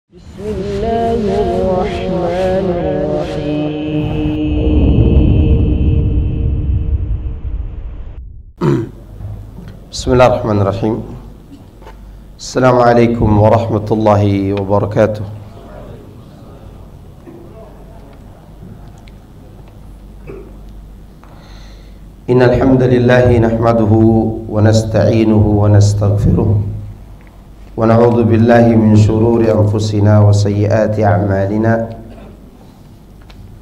بسم الله الرحمن الرحيم بسم الله الرحمن الرحيم. السلام عليكم ورحمة الله وبركاته. إن الحمد لله نحمده ونستعينه ونستغفره ونعوذ بالله من شرور أنفسنا وسيئات أعمالنا.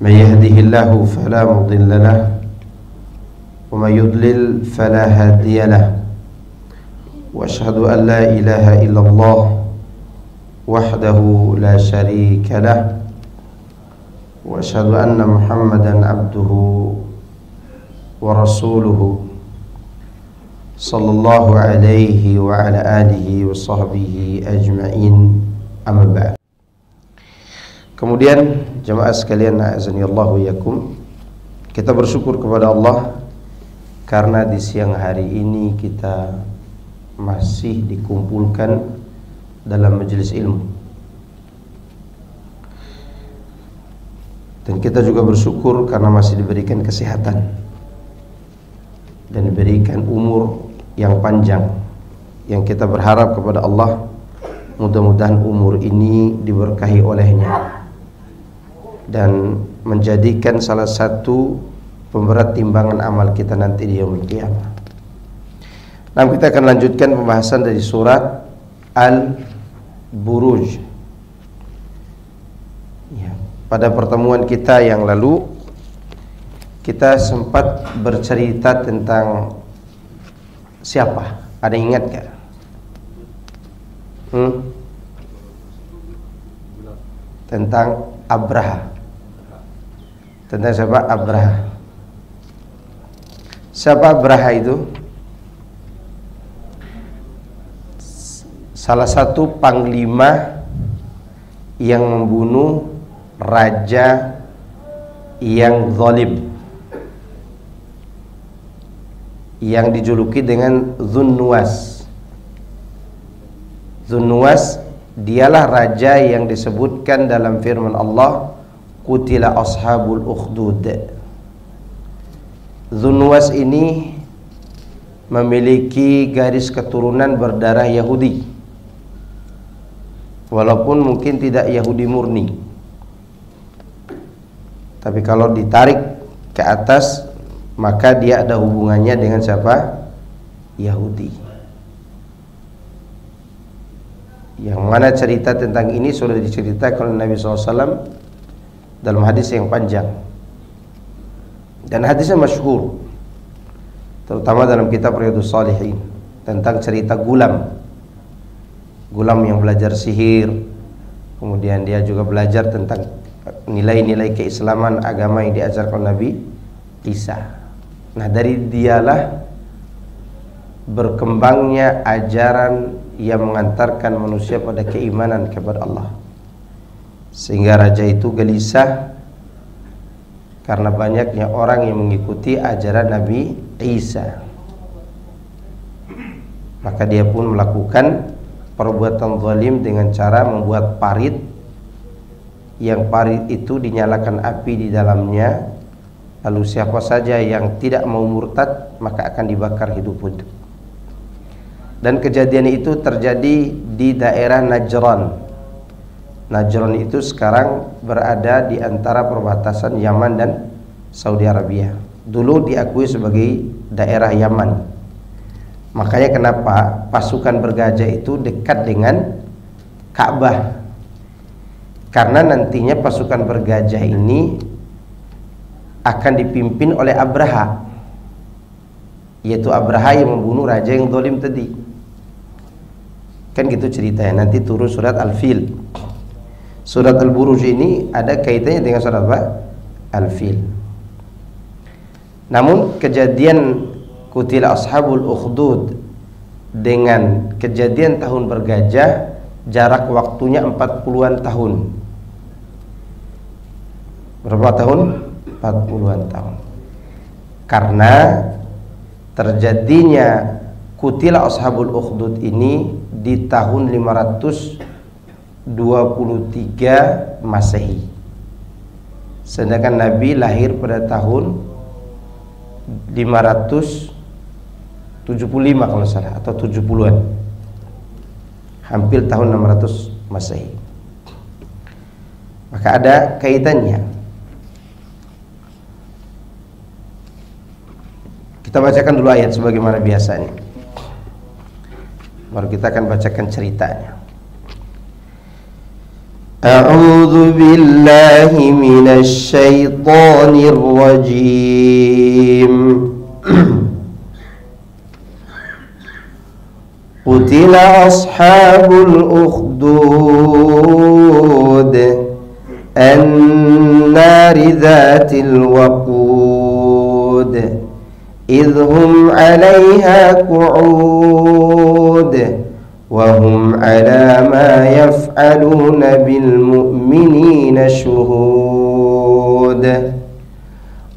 من يهده الله فلا مضل له ومن يضلل فلا هادي له، وأشهد أن لا إله إلا الله وحده لا شريك له، وأشهد أن محمدا عبده ورسوله صلى الله عليه وعلى آله وصحبه أجمعين. أما بعد. Kemudian jemaah sekalian, a'azanillahu yakum, kita bersyukur kepada Allah karena di siang hari ini kita masih dikumpulkan dalam majelis ilmu. Dan kita juga bersyukur karena masih diberikan kesehatan dan diberikan umur yang panjang, yang kita berharap kepada Allah mudah-mudahan umur ini diberkahi olehnya dan menjadikan salah satu pemberat timbangan amal kita nanti di yaumul qiyamah. Nah, kita akan lanjutkan pembahasan dari surat Al-Buruj. Ya, pada pertemuan kita yang lalu kita sempat bercerita tentang siapa? Ada yang ingat gak? Tentang Abraha. Tentang siapa? Abraha. Siapa Abraha itu? Salah satu panglima yang membunuh raja yang zalim, yang dijuluki dengan Dzunnuwas. Dzunnuwas dialah raja yang disebutkan dalam firman Allah, qutila ashabul ukhdud. Dzunnuwas ini memiliki garis keturunan berdarah Yahudi, walaupun mungkin tidak Yahudi murni, tapi kalau ditarik ke atas maka dia ada hubungannya dengan siapa? Yahudi. Yang mana cerita tentang ini sudah diceritakan oleh Nabi SAW dalam hadis yang panjang, dan hadisnya masyhur, terutama dalam kitab Riyadhus Shalihin, tentang cerita Gulam yang belajar sihir. Kemudian dia juga belajar tentang nilai-nilai keislaman, agama yang diajarkan Nabi Isa. Nah, dari dialah berkembangnya ajaran yang mengantarkan manusia pada keimanan kepada Allah, sehingga raja itu gelisah karena banyaknya orang yang mengikuti ajaran Nabi Isa. Maka dia pun melakukan perbuatan zalim dengan cara membuat parit, yang parit itu dinyalakan api di dalamnya. Lalu siapa saja yang tidak mau murtad maka akan dibakar hidup-hidup. Dan kejadian itu terjadi di daerah Najran. Najran itu sekarang berada di antara perbatasan Yaman dan Saudi Arabia. Dulu diakui sebagai daerah Yaman. Makanya kenapa pasukan bergajah itu dekat dengan Ka'bah, karena nantinya pasukan bergajah ini akan dipimpin oleh Abraha, yaitu Abraha yang membunuh raja yang zalim tadi. Kan gitu ceritanya. Nanti turun surat Al-Fil. Surat Al-Buruj ini ada kaitannya dengan surat apa? Al-Fil. Namun kejadian qutila ashabul ukhdud dengan kejadian tahun bergajah jarak waktunya 40-an tahun. Berapa tahun? 40-an tahun. Karena terjadinya qutila ashabul ukhdud ini di tahun 500 23 Masehi. Sedangkan Nabi lahir pada tahun 575 kalau salah, atau 70-an. Hampir tahun 600 Masehi. Maka ada kaitannya. Kita bacakan dulu ayat sebagaimana biasanya. Baru kita akan bacakan ceritanya. A'udzu billahi minasy syaithanir rajim. Qutila ashabul ukhdud an-nari dzatil waqud idh hum 'alaiha qu'ud وهم على ما يفعلون بالمؤمنين شهود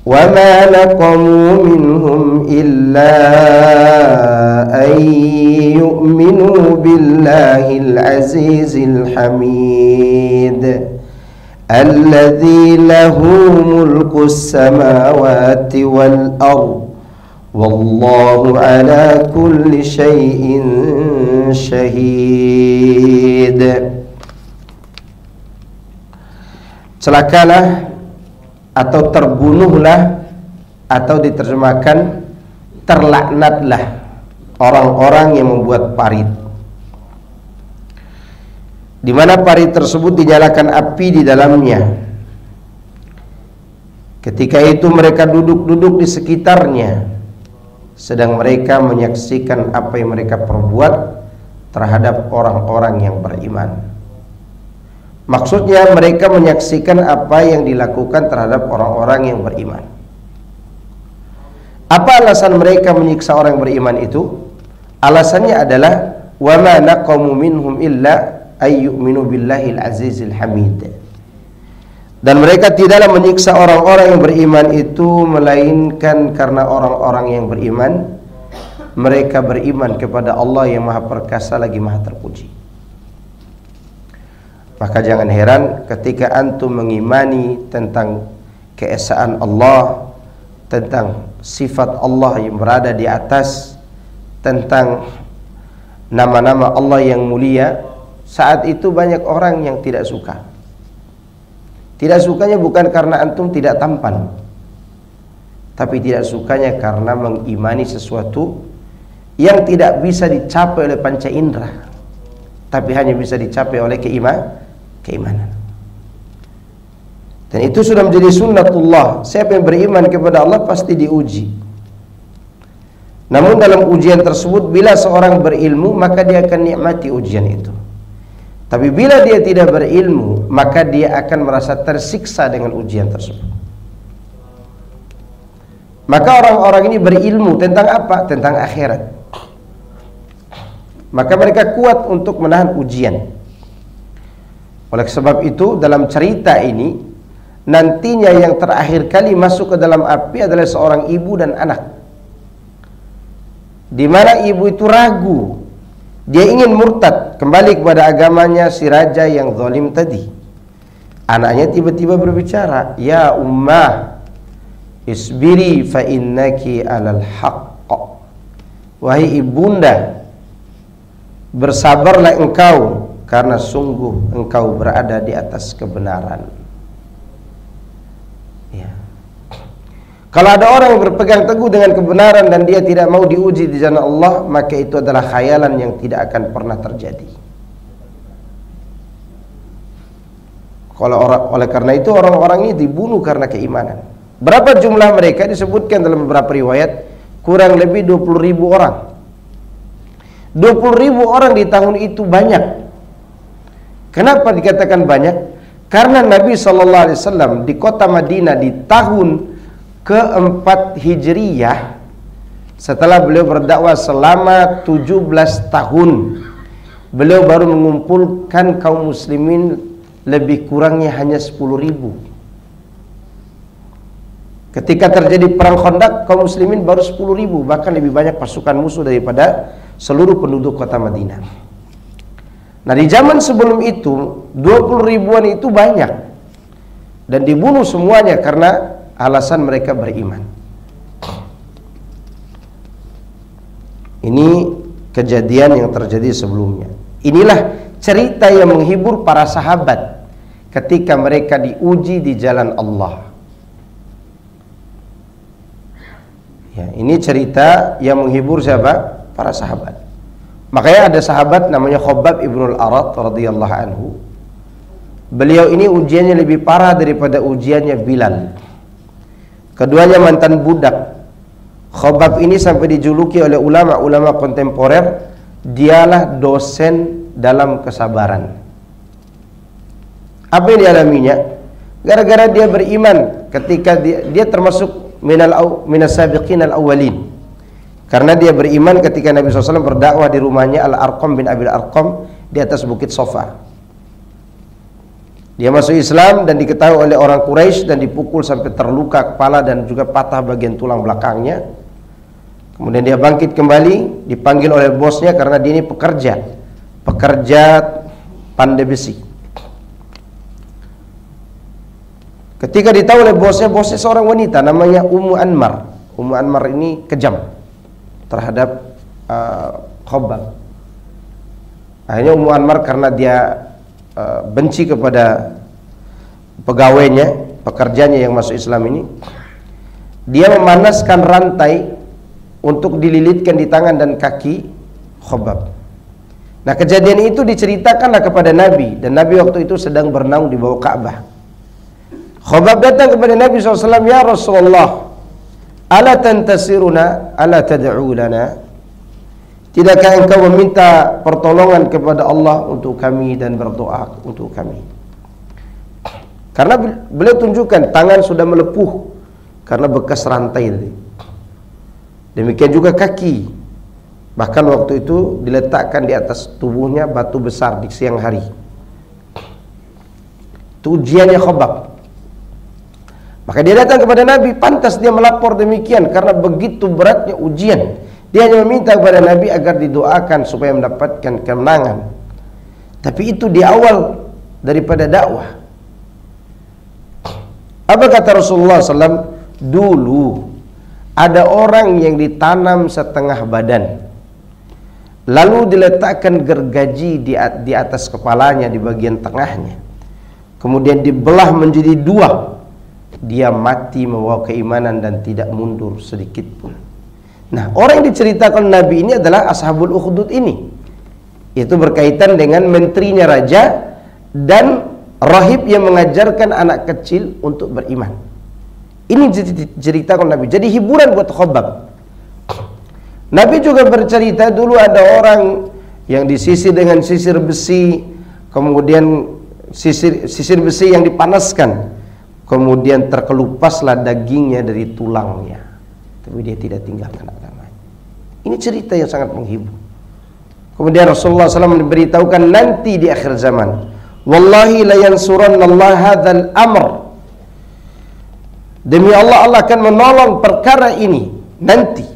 وما نقموا منهم إلا أن يؤمنوا بالله العزيز الحميد الذي له ملك السماوات والأرض Wallahu ala kulli syai'in syahid. Celakalah atau terbunuhlah atau diterjemahkan terlaknatlah orang-orang yang membuat parit, di mana parit tersebut dinyalakan api di dalamnya. Ketika itu mereka duduk-duduk di sekitarnya, sedang mereka menyaksikan apa yang mereka perbuat terhadap orang-orang yang beriman. Maksudnya mereka menyaksikan apa yang dilakukan terhadap orang-orang yang beriman. Apa alasan mereka menyiksa orang yang beriman itu? Alasannya adalah wa ma naqamu minhum illa ay yu'minu billahil azizil hamid. Dan mereka tidaklah menyiksa orang-orang yang beriman itu melainkan karena orang-orang yang beriman mereka beriman kepada Allah yang Maha Perkasa lagi Maha Terpuji. Maka jangan heran ketika antum mengimani tentang keesaan Allah, tentang sifat Allah yang berada di atas, tentang nama-nama Allah yang mulia, saat itu banyak orang yang tidak suka. Tidak sukanya bukan karena antum tidak tampan, tapi tidak sukanya karena mengimani sesuatu yang tidak bisa dicapai oleh panca indera, tapi hanya bisa dicapai oleh keimanan. Dan itu sudah menjadi sunnatullah. Siapa yang beriman kepada Allah pasti diuji. Namun dalam ujian tersebut, bila seorang berilmu maka dia akan nikmati ujian itu. Tapi bila dia tidak berilmu, maka dia akan merasa tersiksa dengan ujian tersebut. Maka orang-orang ini berilmu tentang apa? Tentang akhirat. Maka mereka kuat untuk menahan ujian. Oleh sebab itu, dalam cerita ini, nantinya yang terakhir kali masuk ke dalam api adalah seorang ibu dan anak. Di mana ibu itu ragu, dia ingin murtad, kembali kepada agamanya si raja yang zalim tadi. Anaknya tiba-tiba berbicara, "Ya ummah, isbiri fa innaki alal haqq." Wahai ibunda, bersabarlah engkau karena sungguh engkau berada di atas kebenaran. Ya. Kalau ada orang yang berpegang teguh dengan kebenaran dan dia tidak mau diuji di jalan Allah, maka itu adalah khayalan yang tidak akan pernah terjadi. Oleh karena itu orang-orang ini dibunuh karena keimanan. Berapa jumlah mereka? Disebutkan dalam beberapa riwayat kurang lebih 20.000 orang. 20.000 orang di tahun itu banyak. Kenapa dikatakan banyak? Karena Nabi SAW di kota Madinah di tahun keempat Hijriyah, setelah beliau berdakwah selama 17 tahun, beliau baru mengumpulkan kaum muslimin lebih kurangnya hanya 10.000. Ketika terjadi perang Khandaq, kaum muslimin baru 10.000, bahkan lebih banyak pasukan musuh daripada seluruh penduduk kota Madinah. Nah, di zaman sebelum itu 20 ribuan itu banyak, dan dibunuh semuanya karena alasan mereka beriman. Ini kejadian yang terjadi sebelumnya. Inilah cerita yang menghibur para sahabat ketika mereka diuji di jalan Allah. Ya, ini cerita yang menghibur siapa? Para sahabat. Makanya ada sahabat namanya Khabbab ibnul Arat radhiyallahu anhu. Beliau ini ujiannya lebih parah daripada ujiannya Bilal. Keduanya mantan budak. Khabbab ini sampai dijuluki oleh ulama-ulama kontemporer, dialah dosen dalam kesabaran. Apa yang dialaminya? Gara-gara dia beriman ketika dia termasuk minas sabiqin al-awwalin. Karena dia beriman ketika Nabi SAW berdakwah di rumahnya Al-Arqam bin Abil Arqam di atas bukit Sofa. Dia masuk Islam dan diketahui oleh orang Quraisy dan dipukul sampai terluka kepala dan juga patah bagian tulang belakangnya. Kemudian dia bangkit kembali, dipanggil oleh bosnya karena dia ini pekerja pandai besi. Ketika ditahu oleh bosnya seorang wanita namanya Ummu Anmar. Ummu Anmar ini kejam terhadap Khabbab. Akhirnya Ummu Anmar karena dia benci kepada pegawainya, pekerjanya yang masuk Islam ini, dia memanaskan rantai untuk dililitkan di tangan dan kaki Khabbab. Nah, kejadian itu diceritakanlah kepada Nabi, dan Nabi waktu itu sedang bernaung di bawah Ka'bah. Khabbab datang kepada Nabi SAW, "Ya Rasulullah, ala tantasiruna, ala tad'u lana?" Tidakkah engkau meminta pertolongan kepada Allah untuk kami dan berdoa untuk kami? Karena beliau tunjukkan tangan sudah melepuh karena bekas rantai tadi. Demikian juga kaki. Bahkan waktu itu diletakkan di atas tubuhnya batu besar di siang hari. Itu ujiannya Khabbab. Maka dia datang kepada Nabi, pantas dia melapor demikian karena begitu beratnya ujian. Dia hanya meminta kepada Nabi agar didoakan supaya mendapatkan kemenangan. Tapi itu di awal daripada dakwah. Apa kata Rasulullah SAW? Dulu ada orang yang ditanam setengah badan, lalu diletakkan gergaji di atas kepalanya di bagian tengahnya, kemudian dibelah menjadi dua. Dia mati membawa keimanan dan tidak mundur sedikit pun. Nah, orang yang diceritakan Nabi ini adalah Ashabul Ukhdud ini. Itu berkaitan dengan menterinya raja dan rahib yang mengajarkan anak kecil untuk beriman. Ini diceritakan Nabi. Jadi hiburan buat Khabbab. Nabi juga bercerita dulu ada orang yang disisir dengan sisir besi, kemudian sisir besi yang dipanaskan, kemudian terkelupaslah dagingnya dari tulangnya, tapi dia tidak tinggalkan agamanya. Ini cerita yang sangat menghibur. Kemudian Rasulullah SAW memberitahukan nanti di akhir zaman, wallahi la yansurannallahu hadzal amr. Demi Allah, Allah akan menolong perkara ini nanti.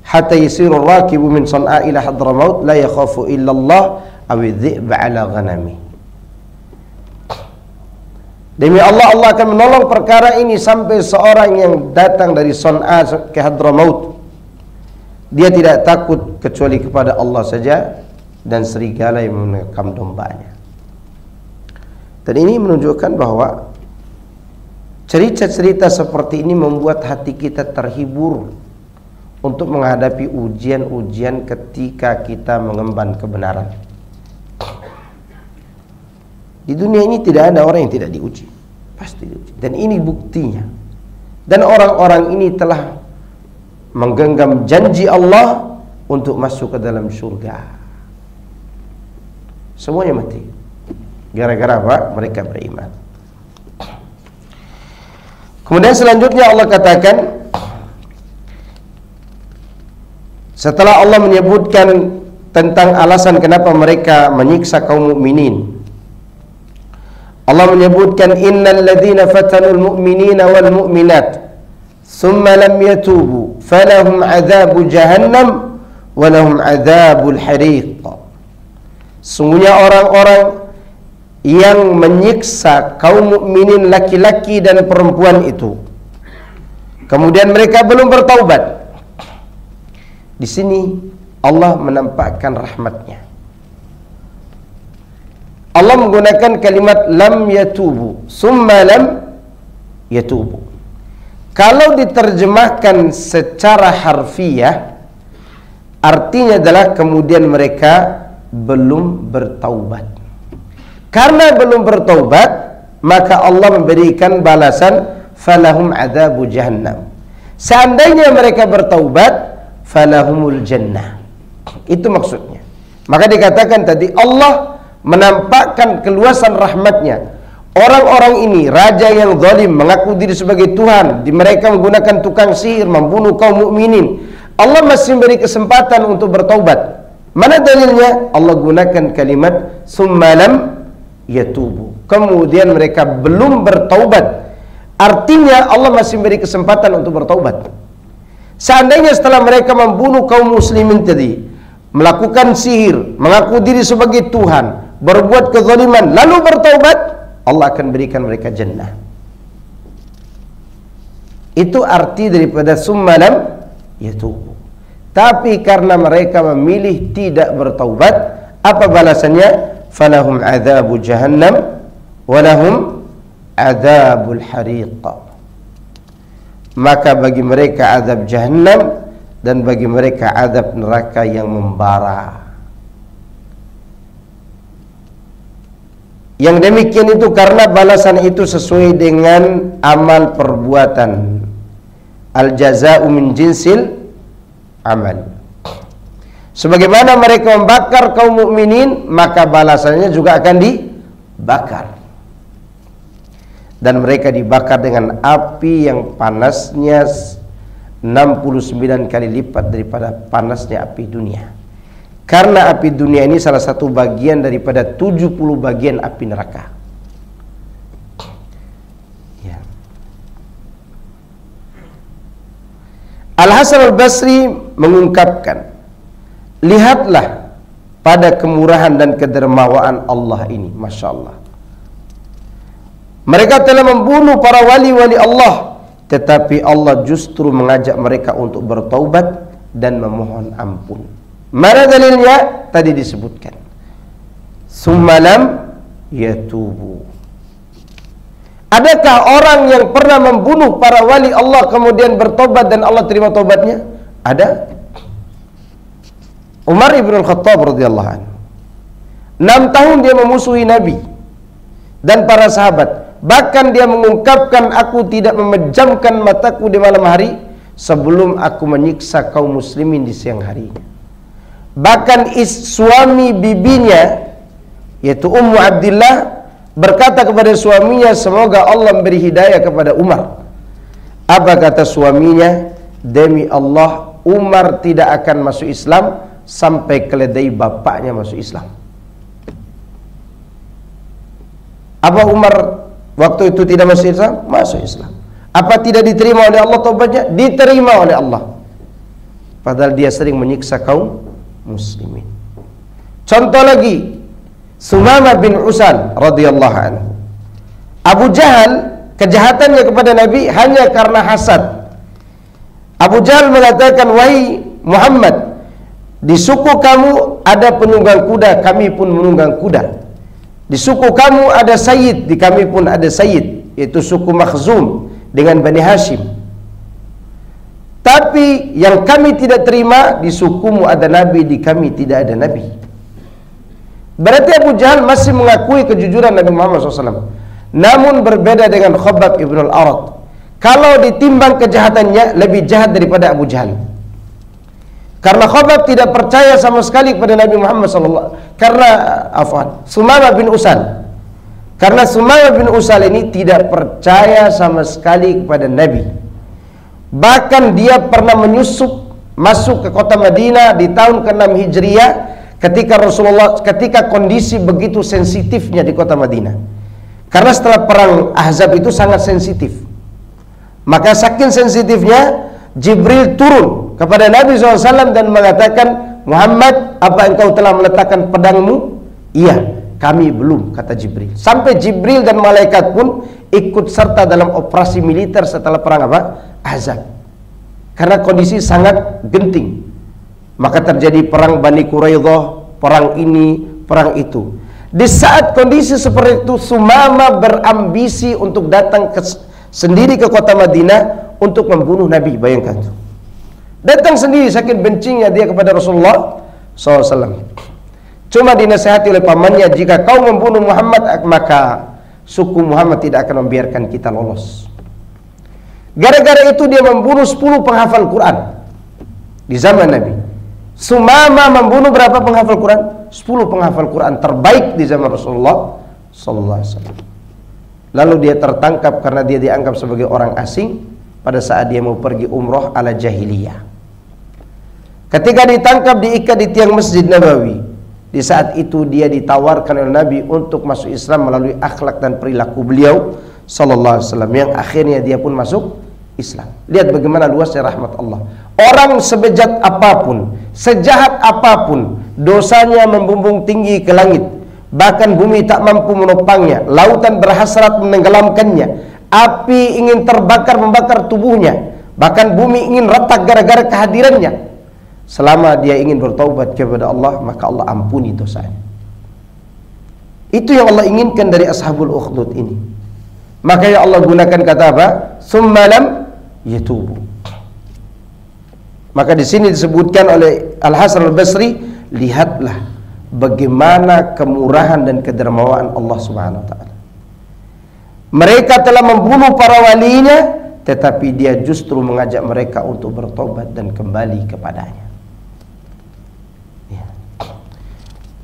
Hatta yasirur rakibu min San'a ila Hadramaut la yakhafu illa Allah aw dhi'ba ala ghanami. Demi Allah, Allah akan menolong perkara ini sampai seorang yang datang dari San'a ke Hadramaut, dia tidak takut kecuali kepada Allah saja dan serigala yang menekam dombanya. Dan ini menunjukkan bahwa cerita-cerita seperti ini membuat hati kita terhibur untuk menghadapi ujian-ujian ketika kita mengemban kebenaran. Di dunia ini tidak ada orang yang tidak diuji, pasti diuji. Dan ini buktinya. Dan orang-orang ini telah menggenggam janji Allah untuk masuk ke dalam surga. Semuanya mati. Gara-gara apa? Mereka beriman. Kemudian selanjutnya Allah katakan, setelah Allah menyebutkan tentang alasan kenapa mereka menyiksa kaum mukminin, Allah menyebutkan innal ladzina fatanul mu'minina wal mu'minat thumma lam yatubu falahum adzabu jahannam wa lahum adzabul hariq. Sungguhnya orang-orang yang menyiksa kaum mukminin laki-laki dan perempuan itu, kemudian mereka belum bertaubat. Di sini Allah menampakkan rahmatnya. Allah menggunakan kalimat lam yatubu, summa lam yatubu. Kalau diterjemahkan secara harfiah, artinya adalah kemudian mereka belum bertaubat. Karena belum bertaubat, maka Allah memberikan balasan falahum adzabu jahannam. Seandainya mereka bertaubat, falahumul jannah. Itu maksudnya. Maka dikatakan tadi Allah menampakkan keluasan rahmatnya. Orang-orang ini, raja yang zalim, mengaku diri sebagai Tuhan, mereka menggunakan tukang sihir, membunuh kaum mukminin. Allah masih memberi kesempatan untuk bertaubat. Mana dalilnya? Allah gunakan kalimat summa lam yatubu. Kemudian mereka belum bertaubat. Artinya Allah masih memberi kesempatan untuk bertaubat. Seandainya setelah mereka membunuh kaum muslimin tadi, melakukan sihir, mengaku diri sebagai Tuhan, berbuat kezaliman, lalu bertaubat, Allah akan berikan mereka jannah. Itu arti daripada summa lam yatubu. Tapi karena mereka memilih tidak bertaubat, apa balasannya? Falahum adzabu jahannam walahum adzabul hariq. Maka bagi mereka azab jahannam dan bagi mereka azab neraka yang membara. Yang demikian itu karena balasan itu sesuai dengan amal perbuatan. Al jazaa'u min jinsil amal. Sebagaimana mereka membakar kaum mukminin, maka balasannya juga akan dibakar. Dan mereka dibakar dengan api yang panasnya 69 kali lipat daripada panasnya api dunia. Karena api dunia ini salah satu bagian daripada 70 bagian api neraka. Ya. Al-Hasan al-Basri mengungkapkan, lihatlah pada kemurahan dan kedermawaan Allah ini, Masya Allah. Mereka telah membunuh para wali-wali Allah, tetapi Allah justru mengajak mereka untuk bertaubat dan memohon ampun. Mana dalilnya? Tadi disebutkan summa lam yatubu. Adakah orang yang pernah membunuh para wali Allah kemudian bertobat dan Allah terima taubatnya? Ada. Umar ibn al-Khattab radhiyallahu anhu 6 tahun dia memusuhi Nabi dan para sahabat. Bahkan dia mengungkapkan, aku tidak memejamkan mataku di malam hari sebelum aku menyiksa kaum muslimin di siang harinya. Bahkan suami bibinya, yaitu Ummu Abdillah, berkata kepada suaminya, semoga Allah memberi hidayah kepada Umar. Apa kata suaminya? Demi Allah, Umar tidak akan masuk Islam sampai keledai bapaknya masuk Islam. Apa Umar waktu itu tidak masuk Islam? Masuk Islam. Apa tidak diterima oleh Allah taubatnya? Diterima oleh Allah. Padahal dia sering menyiksa kaum muslimin. Contoh lagi, Sumamah bin Usal radhiyallahu anhu. Abu Jahal, kejahatannya kepada Nabi hanya karena hasad. Abu Jahal mengatakan, wahai Muhammad, di suku kamu ada penunggang kuda, kami pun menunggang kuda. Di suku kamu ada sayyid, di kami pun ada sayyid, yaitu suku Makhzum dengan Bani Hashim. Tapi yang kami tidak terima, di sukumu ada nabi, di kami tidak ada nabi. Berarti Abu Jahal masih mengakui kejujuran Nabi Muhammad SAW. Namun berbeda dengan Khabbab ibn al-Arat. Kalau ditimbang kejahatannya, lebih jahat daripada Abu Jahal. Karena Khabbab tidak percaya sama sekali kepada Nabi Muhammad SAW. Karena Sumamah bin Usal. Karena Sumamah bin Usal ini tidak percaya sama sekali kepada Nabi. Bahkan dia pernah menyusup masuk ke kota Madinah di tahun ke-6 Hijriah ketika kondisi begitu sensitifnya di kota Madinah. Karena setelah perang Ahzab itu sangat sensitif. Maka saking sensitifnya, Jibril turun kepada Nabi SAW dan mengatakan, Muhammad, apa engkau telah meletakkan pedangmu? Iya, kami belum, kata Jibril. Sampai Jibril dan malaikat pun ikut serta dalam operasi militer setelah perang apa? Ahzab. Karena kondisi sangat genting. Maka terjadi perang Bani Quraidah, perang ini, perang itu. Di saat kondisi seperti itu, Sumama berambisi untuk datang sendiri ke kota Madinah untuk membunuh Nabi. Bayangkan itu. Datang sendiri, saking bencinya dia kepada Rasulullah SAW. Cuma dinasihati oleh pamannya, jika kau membunuh Muhammad, maka suku Muhammad tidak akan membiarkan kita lolos. Gara-gara itu dia membunuh 10 penghafal Quran di zaman Nabi. Sumama membunuh berapa penghafal Quran? 10 penghafal Quran terbaik di zaman Rasulullah sallallahu alaihi wasallam. Lalu dia tertangkap karena dia dianggap sebagai orang asing pada saat dia mau pergi umroh ala jahiliyah. Ketika ditangkap, diikat di tiang Masjid Nabawi. Di saat itu dia ditawarkan oleh Nabi untuk masuk Islam melalui akhlak dan perilaku beliau sallallahu alaihi wasallam, yang akhirnya dia pun masuk Islam. Lihat bagaimana luasnya rahmat Allah. Orang sebejat apapun, sejahat apapun, dosanya membumbung tinggi ke langit, bahkan bumi tak mampu menopangnya, lautan berhasrat menenggelamkannya, api ingin terbakar membakar tubuhnya, bahkan bumi ingin retak gara-gara kehadirannya. Selama dia ingin bertaubat kepada Allah, maka Allah ampuni dosanya. Itu yang Allah inginkan dari Ashabul Ukhdud ini. Maka ya Allah gunakan kata apa? Tsumma lam yatubu. Maka di sini disebutkan oleh Al-Hasan Al-Basri, lihatlah bagaimana kemurahan dan kedermawaan Allah Subhanahu wa taala. Mereka telah membunuh para walinya, tetapi dia justru mengajak mereka untuk bertobat dan kembali kepadanya. Ya.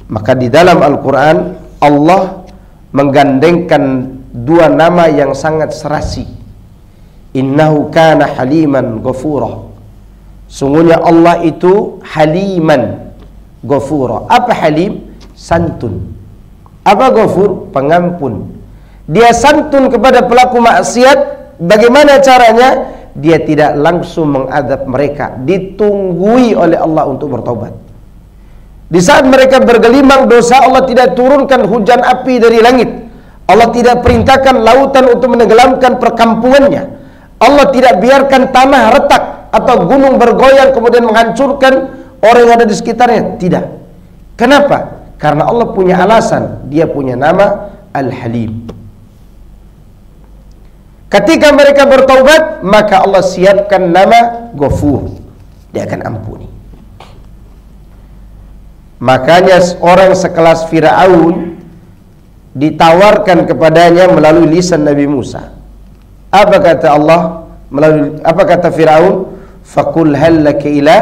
Maka di dalam Al-Quran Allah menggandengkan dua nama yang sangat serasi. Innahu kana haliman ghafura. Sungguhnya Allah itu haliman ghafura. Apa halim? Santun. Apa ghafur? Pengampun. Dia santun kepada pelaku maksiat. Bagaimana caranya? Dia tidak langsung mengadab mereka, ditunggui oleh Allah untuk bertobat. Di saat mereka bergelimang dosa, Allah tidak turunkan hujan api dari langit. Allah tidak perintahkan lautan untuk menenggelamkan perkampungannya. Allah tidak biarkan tanah retak atau gunung bergoyang kemudian menghancurkan orang yang ada di sekitarnya. Tidak. Kenapa? Karena Allah punya alasan. Dia punya nama Al-Halim. Ketika mereka bertaubat, maka Allah siapkan nama Ghafur. Dia akan ampuni. Makanya orang sekelas Fir'aun ditawarkan kepadanya melalui lisan Nabi Musa. Apa kata Allah? Apa kata Fir'aun? Faqul hal laka ila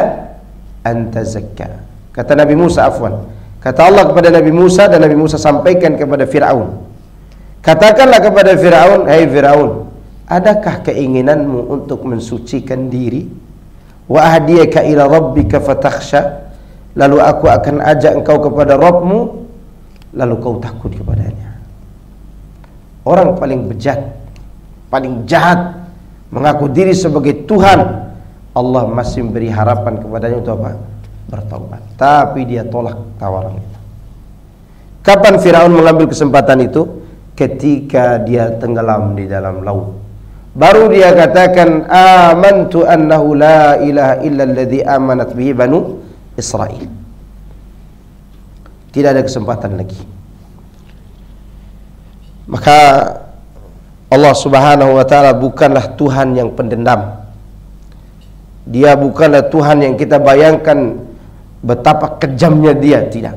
an tazakka. Kata Nabi Musa, afwan. Kata Allah kepada Nabi Musa, dan Nabi Musa sampaikan kepada Fir'aun. Katakanlah kepada Fir'aun, hai Fir'aun, adakah keinginanmu untuk mensucikan diri? Wa ahdiyaka ila rabbika fatakhsha. Lalu aku akan ajak engkau kepada Rabbmu, lalu kau takut kepadanya. Orang paling bejat, paling jahat, mengaku diri sebagai Tuhan, Allah masih memberi harapan kepadanya untuk apa? Bertaubat. Tapi dia tolak tawaran itu. Kapan Firaun mengambil kesempatan itu? Ketika dia tenggelam di dalam laut. Baru dia katakan, amantu annahu la ilaha illa alladhi amanat bihi banu Israel. Tidak ada kesempatan lagi. Maka Allah Subhanahu wa taala bukanlah Tuhan yang pendendam. Dia bukanlah Tuhan yang kita bayangkan betapa kejamnya dia, tidak.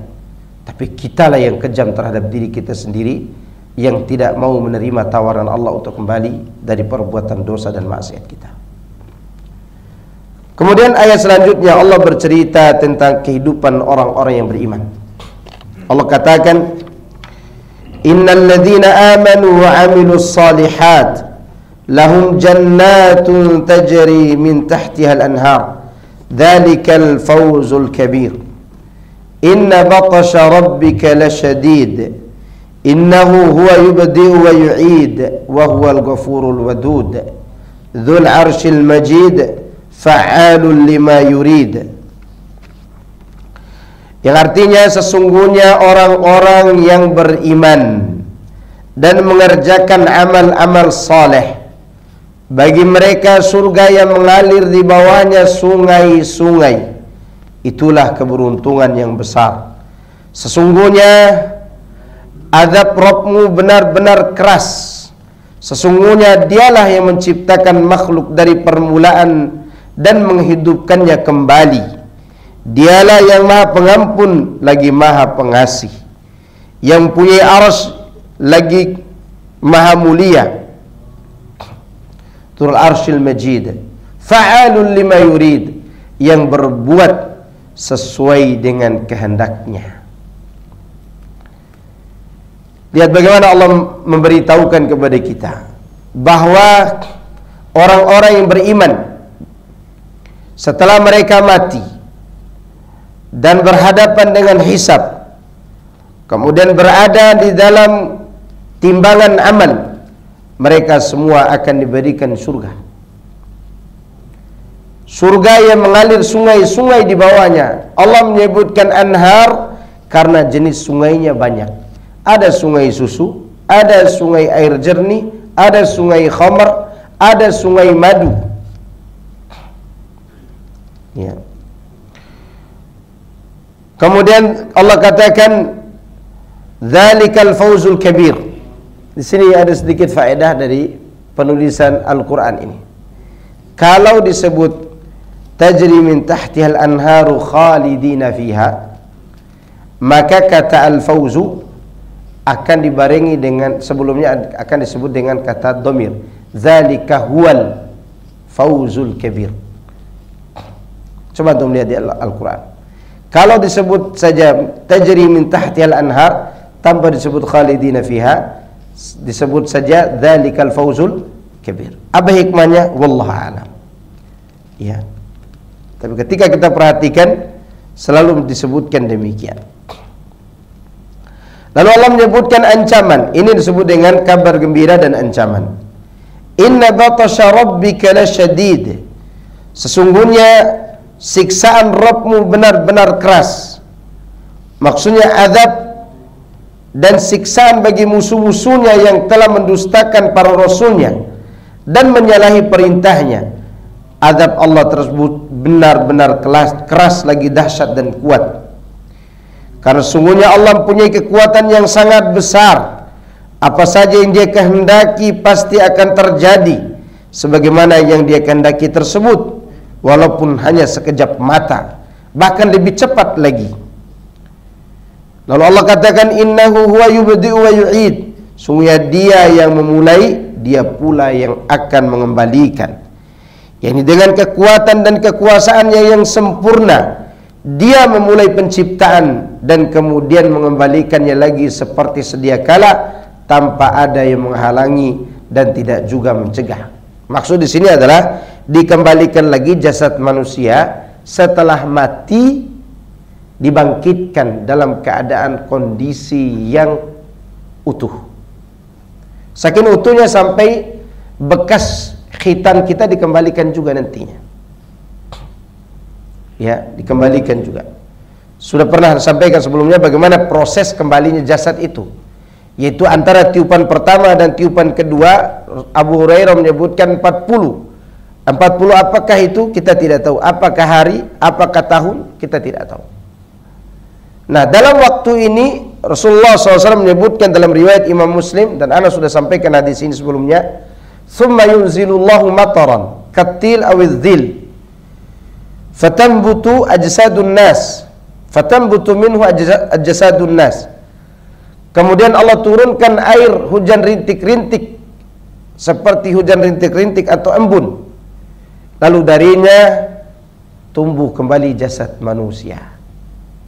Tapi kitalah yang kejam terhadap diri kita sendiri, yang tidak mau menerima tawaran Allah untuk kembali dari perbuatan dosa dan maksiat kita. Kemudian ayat selanjutnya Allah bercerita tentang kehidupan orang-orang yang beriman. Allah katakan, innal ladzina amanu wa amilus salihat lahum jannatun tajri min tahtiha al-anhar dzalikal fawzul kabir inna batasha rabbika lasyadid innahu huwa yubdi'u wa yu'id wa huwal ghafurul wadud dzul 'arsyil majid fa'alun lima yurid yang artinya sesungguhnya orang-orang yang beriman dan mengerjakan amal-amal saleh, bagi mereka surga yang mengalir di bawahnya sungai-sungai. Itulah keberuntungan yang besar. Sesungguhnya azab Rabbmu benar-benar keras. Sesungguhnya dialah yang menciptakan makhluk dari permulaan dan menghidupkannya kembali. Dialah yang maha pengampun lagi maha pengasih, yang punya arsy lagi maha mulia, Dzul Arsyil Majid, fa'alun lima yurid, yang berbuat sesuai dengan kehendaknya. Lihat bagaimana Allah memberitahukan kepada kita bahwa orang-orang yang beriman setelah mereka mati dan berhadapan dengan hisab, kemudian berada di dalam timbangan amal, mereka semua akan diberikan surga. Surga yang mengalir sungai-sungai di bawahnya. Allah menyebutkan anhar karena jenis sungainya banyak. Ada sungai susu, ada sungai air jernih, ada sungai khamar, ada sungai madu. Ya. Kemudian Allah katakan dzalikal fawzul kabir. Di sini ada sedikit faedah dari penulisan Al-Qur'an ini. Kalau disebut tajri min tahtihal anharu khalidina fiha, maka kata al-fawzu akan dibarengi dengan, sebelumnya akan disebut dengan kata dhamir, dzalika huwal fawzul kabir. Coba antum lihat di Al-Qur'an. Kalau disebut saja tajri min tahtihal anhar tanpa disebut khalidina fiha, disebut saja dzalikal fawzul kabir. Apa hikmahnya? Wallahu a'lam. Ya. Tapi ketika kita perhatikan selalu disebutkan demikian. Lalu Allah menyebutkan ancaman. Ini disebut dengan kabar gembira dan ancaman. Inna batasya rabbika lasyadid. Sesungguhnya siksaan Rabbmu benar-benar keras. Maksudnya azab dan siksaan bagi musuh-musuhnya yang telah mendustakan para rasulnya dan menyalahi perintahnya. Azab Allah tersebut benar-benar keras lagi dahsyat dan kuat. Karena sungguhnya Allah mempunyai kekuatan yang sangat besar. Apa saja yang Dia kehendaki pasti akan terjadi sebagaimana yang Dia kehendaki tersebut, walaupun hanya sekejap mata, bahkan lebih cepat lagi. Lalu Allah katakan innahu huwa yubdi'u wa yu'id. Sungguhnya Dia yang memulai, Dia pula yang akan mengembalikan. Yakni dengan kekuatan dan kekuasaannya yang sempurna, Dia memulai penciptaan dan kemudian mengembalikannya lagi seperti sedia kala tanpa ada yang menghalangi dan tidak juga mencegah. Maksud di sini adalah dikembalikan lagi jasad manusia setelah mati, dibangkitkan dalam keadaan kondisi yang utuh. Saking utuhnya sampai bekas khitan kita dikembalikan juga nantinya. Ya, dikembalikan juga. Sudah pernah sampaikan sebelumnya bagaimana proses kembalinya jasad itu, yaitu antara tiupan pertama dan tiupan kedua. Abu Hurairah menyebutkan 40 apakah itu kita tidak tahu, apakah hari, apakah tahun, kita tidak tahu. Nah, dalam waktu ini Rasulullah SAW menyebutkan dalam riwayat Imam Muslim, dan ana sudah sampaikan hadis ini sebelumnya, thumma yunzilullahu mataran katil awidzil fatambutu ajsadun nas, fatambutu minhu ajsadun nas. Kemudian Allah turunkan air hujan rintik-rintik seperti hujan rintik-rintik atau embun, lalu darinya tumbuh kembali jasad manusia.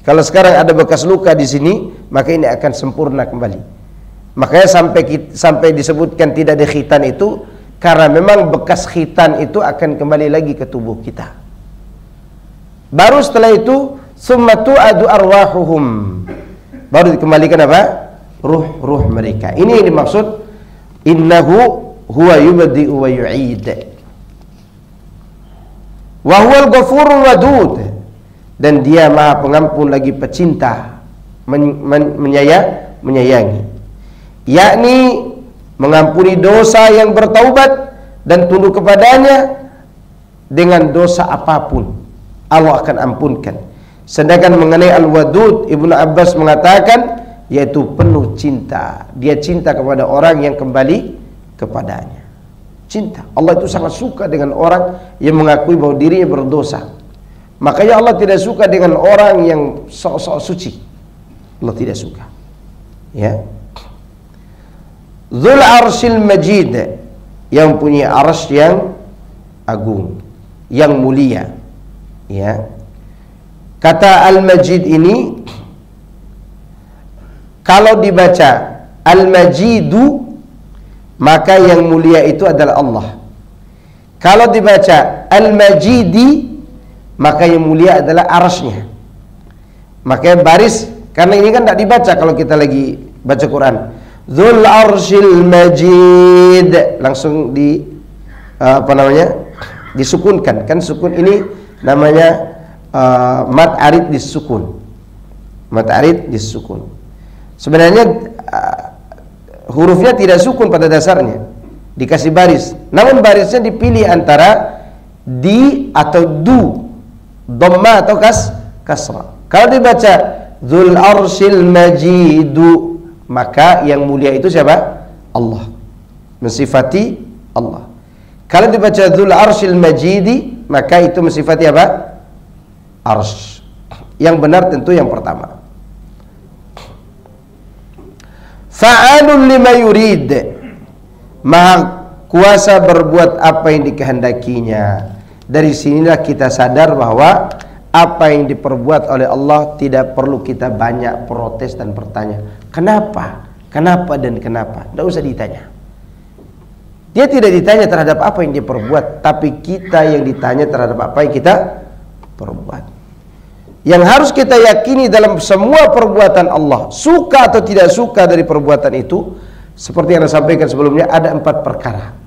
Kalau sekarang ada bekas luka di sini, maka ini akan sempurna kembali. Makanya sampai disebutkan tidak ada khitan itu karena memang bekas khitan itu akan kembali lagi ke tubuh kita. Baru setelah itu summa tu'adu arwahuhum, baru dikembalikan apa? Ruh-ruh mereka. Ini yang dimaksud innahu huwa yubdi'u wa yu'id wa huwal ghafurur wadud. dan Dia Maha Pengampun lagi pecinta, menyayangi, yakni mengampuni dosa yang bertaubat dan tunduk kepadanya dengan dosa apapun Allah akan ampunkan. Sedangkan mengenai Al-Wadud, Ibnu Abbas mengatakan yaitu penuh cinta. Dia cinta kepada orang yang kembali kepadanya. Cinta. Allah itu sangat suka dengan orang yang mengakui bahwa dirinya berdosa. Makanya Allah tidak suka dengan orang yang sok-sok suci. Allah tidak suka. Ya. Dzul Arsyil Majid, yang punya arsy yang agung, yang mulia. Ya. Kata Al-Majid ini kalau dibaca Al-Majidu, maka yang mulia itu adalah Allah. Kalau dibaca Al-Majidi, maka yang mulia adalah arasnya. Makanya baris, karena ini kan tidak dibaca kalau kita lagi baca Quran. Dzul Arsyil Majid, langsung di disukunkan. Kan sukun ini namanya mad arid disukun. Mad arid disukun. Sebenarnya hurufnya tidak sukun pada dasarnya, dikasih baris. Namun barisnya dipilih antara di atau du, dhamma atau kasrah. Kalau dibaca Dzul Arsyil Majidu, maka yang mulia itu siapa? Allah, mensifati Allah. Kalau dibaca Dzul Arsyil Majidi, maka itu mensifati apa? Arsy. Yang benar tentu yang pertama. Fa'alun lima yurid, Maha kuasa berbuat apa yang dikehendakinya. Dari sinilah kita sadar bahwa apa yang diperbuat oleh Allah tidak perlu kita banyak protes dan bertanya kenapa, kenapa dan kenapa. Tidak usah ditanya. Dia tidak ditanya terhadap apa yang dia perbuat, tapi kita yang ditanya terhadap apa yang kita perbuat. Yang harus kita yakini dalam semua perbuatan Allah, suka atau tidak suka dari perbuatan itu, seperti yang saya sampaikan sebelumnya, ada 4 perkara.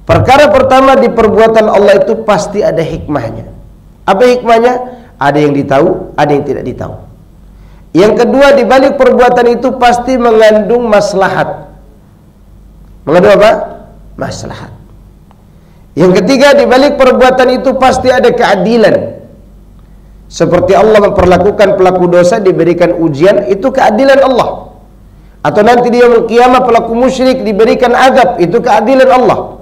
Perkara pertama, di perbuatan Allah itu pasti ada hikmahnya. Apa hikmahnya? Ada yang ditahu, ada yang tidak ditahu. Yang kedua, di balik perbuatan itu pasti mengandung maslahat. Mengandung apa? Maslahat. Yang ketiga, di balik perbuatan itu pasti ada keadilan. Seperti Allah memperlakukan pelaku dosa diberikan ujian, itu keadilan Allah. Atau nanti di yaumul qiyamah pelaku musyrik diberikan azab, itu keadilan Allah.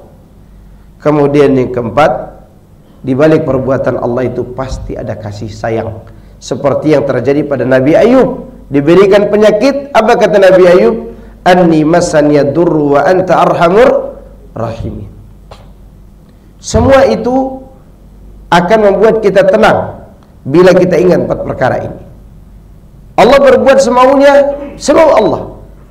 Kemudian yang keempat, di balik perbuatan Allah itu pasti ada kasih sayang. Seperti yang terjadi pada Nabi Ayub, diberikan penyakit, apa kata Nabi Ayub? Anni masaniya durru wa anta arhamur rahimin. Semua itu akan membuat kita tenang bila kita ingat 4 perkara ini. Allah berbuat semaunya, semau Allah.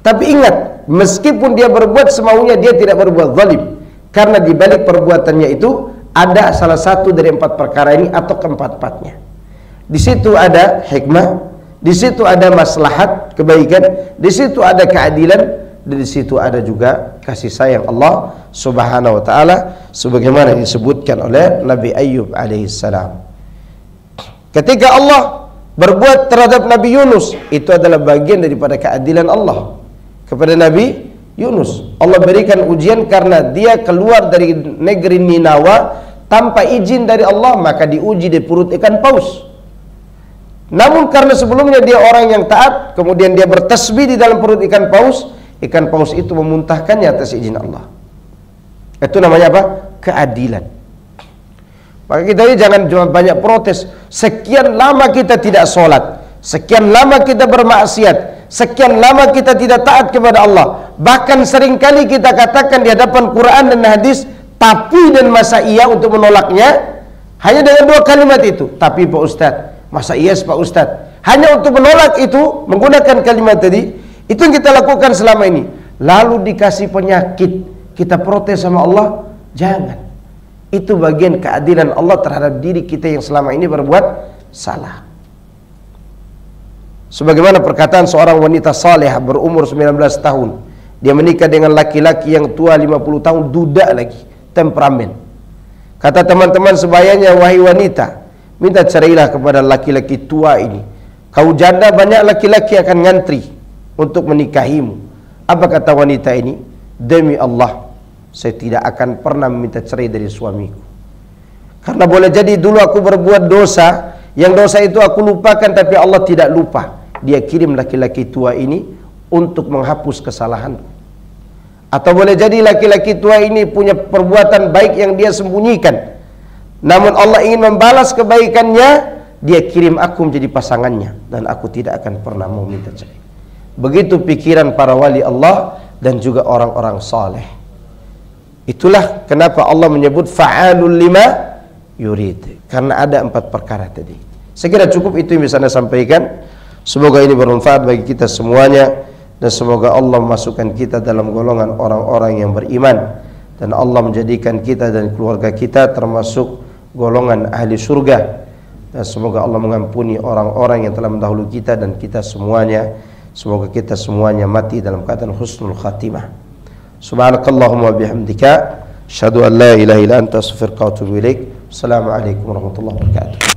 Tapi ingat, meskipun dia berbuat semaunya, dia tidak berbuat zalim. Karena di balik perbuatannya itu ada salah satu dari 4 perkara ini atau keempat-empatnya. Di situ ada hikmah, di situ ada maslahat, kebaikan, di situ ada keadilan, dan di situ ada juga kasih sayang Allah Subhanahu wa taala sebagaimana disebutkan oleh Nabi Ayub alaihissalam. Ketika Allah berbuat terhadap Nabi Yunus, itu adalah bagian daripada keadilan Allah kepada Nabi Yunus. Allah berikan ujian karena dia keluar dari negeri Ninawa tanpa izin dari Allah, maka diuji di perut ikan paus. Namun karena sebelumnya dia orang yang taat, kemudian dia bertasbih di dalam perut ikan paus itu memuntahkannya atas izin Allah. Itu namanya apa? Keadilan. Maka kita ini jangan cuma banyak protes. Sekian lama kita tidak sholat, sekian lama kita bermaksiat, sekian lama kita tidak taat kepada Allah. Bahkan seringkali kita katakan di hadapan Quran dan hadis, tapi dan masa iya untuk menolaknya hanya dengan 2 kalimat itu. Tapi Pak Ustadz, masa iya Pak Ustadz, hanya untuk menolak itu menggunakan kalimat tadi, itu yang kita lakukan selama ini. Lalu dikasih penyakit, kita protes sama Allah? Jangan. Itu bagian keadilan Allah terhadap diri kita yang selama ini berbuat salah. Sebagaimana perkataan seorang wanita saleh berumur 19 tahun, dia menikah dengan laki-laki yang tua 50 tahun, duda lagi, temperamen. Kata teman-teman sebayanya, wahai wanita, minta cerailah kepada laki-laki tua ini. Kau janda, banyak laki-laki akan ngantri untuk menikahimu. Apa kata wanita ini? Demi Allah, saya tidak akan pernah meminta cerai dari suamiku. Karena boleh jadi dulu aku berbuat dosa, yang dosa itu aku lupakan, tapi Allah tidak lupa. Dia kirim laki-laki tua ini untuk menghapus kesalahanku. Atau boleh jadi laki-laki tua ini punya perbuatan baik yang dia sembunyikan, namun Allah ingin membalas kebaikannya, dia kirim aku menjadi pasangannya, dan aku tidak akan pernah mau minta cerai. Begitu pikiran para wali Allah dan juga orang-orang saleh. Itulah kenapa Allah menyebut fa'alul lima yurid, karena ada 4 perkara tadi. Saya kira cukup itu yang bisa Anda sampaikan. Semoga ini bermanfaat bagi kita semuanya, dan semoga Allah memasukkan kita dalam golongan orang-orang yang beriman, dan Allah menjadikan kita dan keluarga kita termasuk golongan ahli surga, dan semoga Allah mengampuni orang-orang yang telah mendahului kita dan kita semuanya. Semoga kita semuanya mati dalam keadaan husnul khatimah. Subhanakallahumma bihamdika asyhadu an la ilaha illa anta astaghfiruka wa atubu ilaik. Assalamualaikum warahmatullahi wabarakatuh.